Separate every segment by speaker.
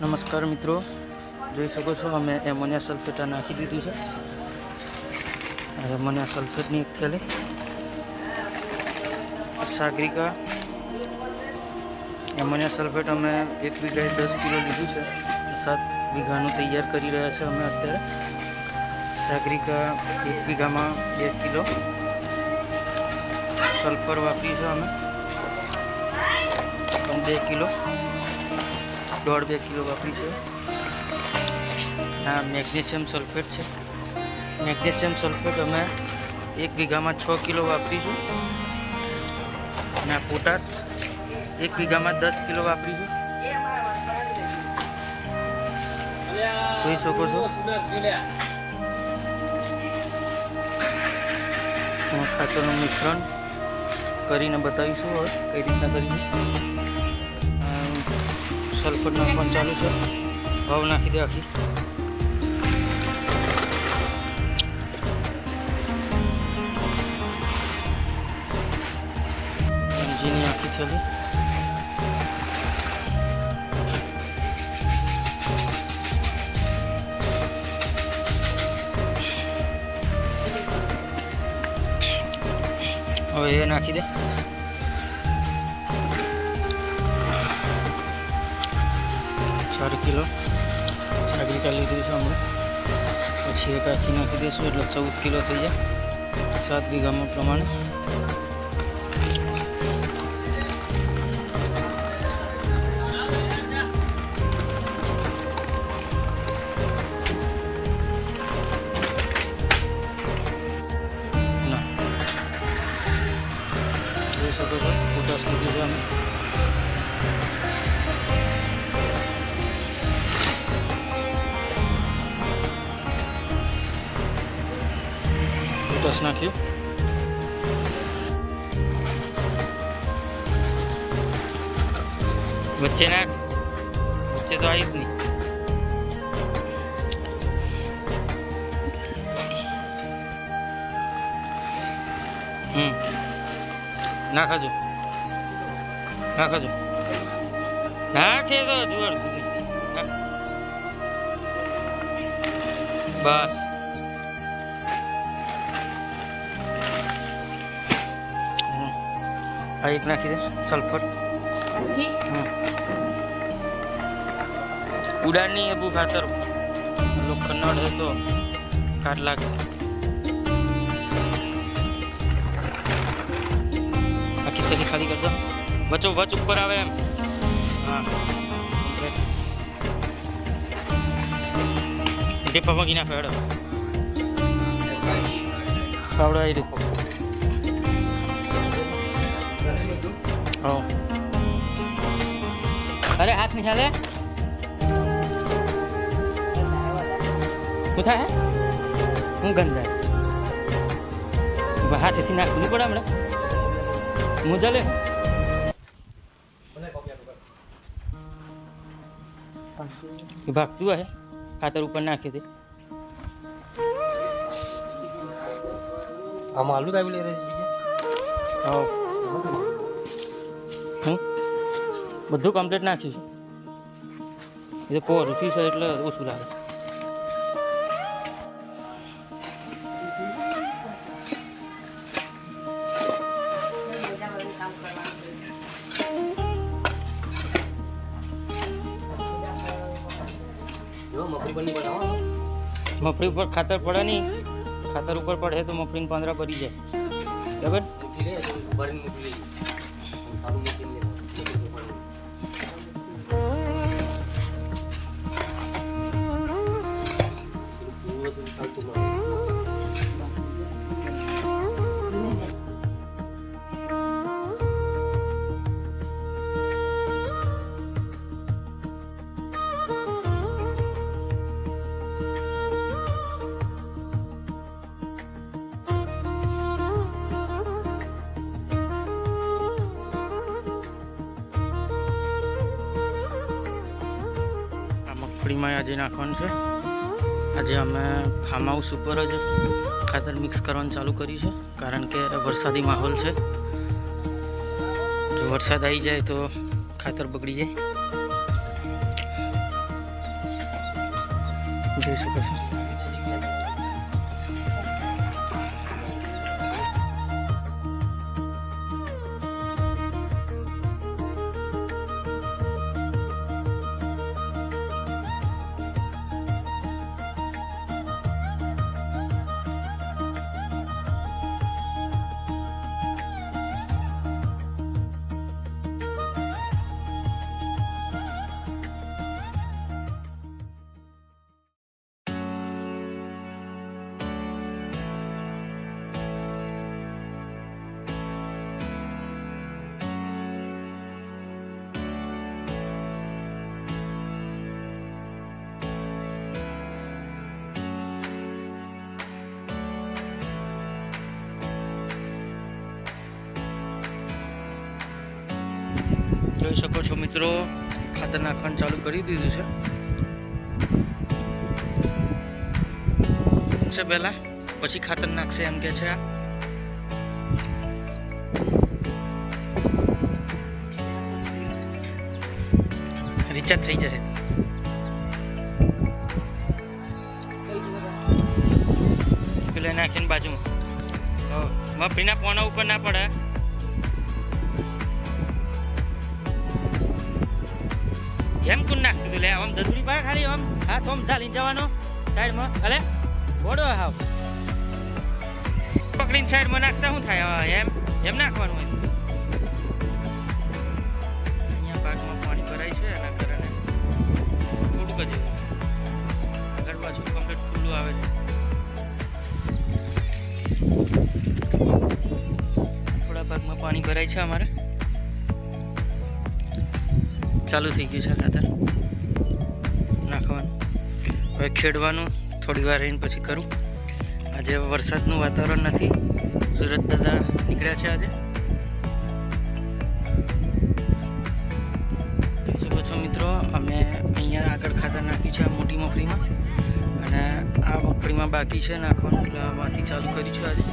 Speaker 1: नमस्कार मित्रों, જોઈ શકો છો અમે એમોનિયા સલ્ફેટ નાખી દીધું છે। એમોનિયા સલ્ફેટની એક થેલી, સાગરિકા એમોનિયા સલ્ફેટ અમે 1 વીઘાએ 10 કિલો લીધું છે। 7 વીઘાનું તૈયાર કરી રહ્યા છે અમે અત્યારે। સાગરિકા 1 વીઘામાં 2 કિલો સલ્ફર વાપરી છે અમે, 2 કિલો 1.5-2 કિલો વાપરી છે। हाँ, मैग्नीशियम सल्फेट है। मैग्नीशियम सल्फेट अमे 1 वीघा 6 किलो वापरीशू। पोटाश 1 वीघा 10 किलो वापरीशू। જોઈ શકો છો ખાતરનું મિશ્રણ કરીને બતાવીશું હવે કઈ રીતના કરીશું। સલ્ફર નાખવાનું ચાલુ છે। ભાવ નાખી દે આખી। जीनी आखी थेली હવે એ નાખી દે। 4 કિલો સાગરિકા લીધું છે હમણાં, પછી એક આખી નાખી દઈશું એટલે 14 કિલો થઈ જાય 7 વીઘામાં પ્રમાણે। पोटाश लीधी है हमें। पोटाश नाखी बच्चे ना बच्चे तो आई नहीं। નાખજો નાખજો નાખે તો જુવાર બસ। આ એક નાખી દે સલ્ફર। ઉડાની અબુ ખાતર લોખંડ હે તો કાટ લાગે। खाली कर दो, बचो बच ऊपर आवे एम। हाँ डिप्पा मगी ना फेड़ फावड़ा ही देखो। हाँ अरे हाथ निकाले कुथा है हूँ गंदा हाथ ऐसी नाक नहीं पड़ा मेरा मुझे ले भागतू है खातर ऊपर नाखे थे। हम आलू का भी ले रहे हाँ બધું કમ્પ્લીટ નાખ્યું છે। એ પોર ઉઠી છે એટલે ઓછું લાગે। मफड़ी ऊपर खातर पड़ा नहीं, खातर ऊपर पड़े तो मफड़ी 15 भरी जाए बराबर। મગફળીમાં આજે નાખવાનું છે। આજે અમે ફાર્મ હાઉસ ઉપર જ ખાતર મિક્સ કરવાનું ચાલુ કર્યું છે, કારણ કે વરસાદી માહોલ છે। જો વરસાદ આવી જાય તો ખાતર બગડી જાય। જોઈ શકો છો. જોઈ શકો છો મિત્રો, ખાતર નાખવાનું ચાલુ કરી દીધું છે પહેલા, પછી ખાતર નાખશે એમ કે છે. આ રિચાર્જ થઈ જશે. પેલા નાખીને બાજુમાં મફળીના પોના ઉપર ના પડે. એમ કોણ નાખતું હતું લે? આમ દસડી પાડે ખાલી આમ હાથ આમ ચાલીને જવાનો સાઈડમાં. અલે બોડો હાવ પકડીને સાઈડમાં નાખતા શું થાય? એમ એમ નાખવાનું હોય. અહીંયા પાકમાં પાણી ભરાય છે એના કારણે થોડુંક જ આગળ પાછું કમ્પ્લીટ ખુલ્લું આવે છે. થોડા ભાગમાં પાણી ભરાય છે અમારે. ચાલુ થઈ ગયું છે ખાતર નાખવાનું. હવે ખેડવાનું થોડી વાર રહીને પછી કરું. આજે વરસાદનું વાતાવરણ નથી. સુરત દાદા નીકળ્યા છે આજે. જોઈ શકો છો મિત્રો, અમે અહીંયા આગળ ખાતર નાખ્યું છે આ મોટી મફળીમાં, અને આ મફળીમાં બાકી છે નાખવાનું, એટલે આમાંથી ચાલુ કર્યું છે આજે.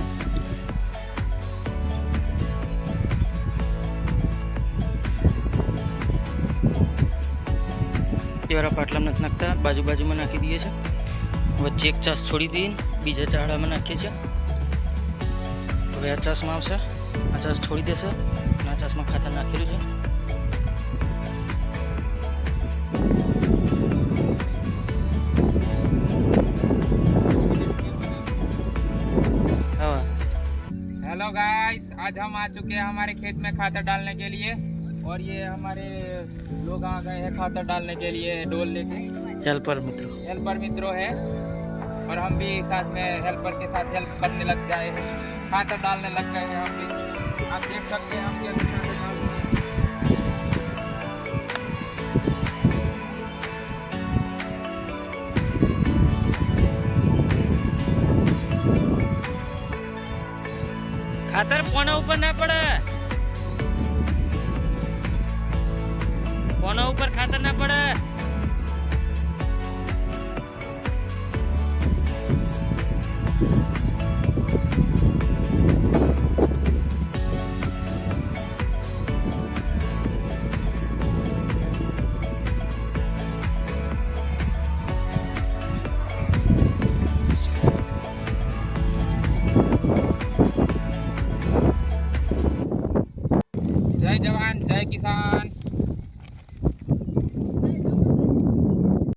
Speaker 1: વાળા પાટલામાં નથી નાખતા, બાજુમાં નાખી દઈએ છીએ. વચ્ચે એક ચાસ છોડી દઈએ, બીજા ચાળામાં નાખીએ છીએ. હવે આ ચાસમાં આવશે, આ ચાસ છોડી દેશે, અને આ ચાસમાં ખાતર નાખેલું છે.
Speaker 2: हेलो गाइस, आज हम आ चुके हैं हमारे खेत में खातर डालने के लिए, और ये हमारे लोग आ गए हैं खातर डालने के लिए डोल लेके.
Speaker 1: हेल्पर मित्रों
Speaker 2: है, और हम भी साथ में हेल्पर के साथ हेल्प करने लग गए हैं, खातर डालने लग गए हैं हम भी. आप देख सकते हैं हम क्या खातर डाल रहे हैं.
Speaker 1: ખાતર પોના ઉપર ના પડે, પોના ઉપર ખાતર ના પડે.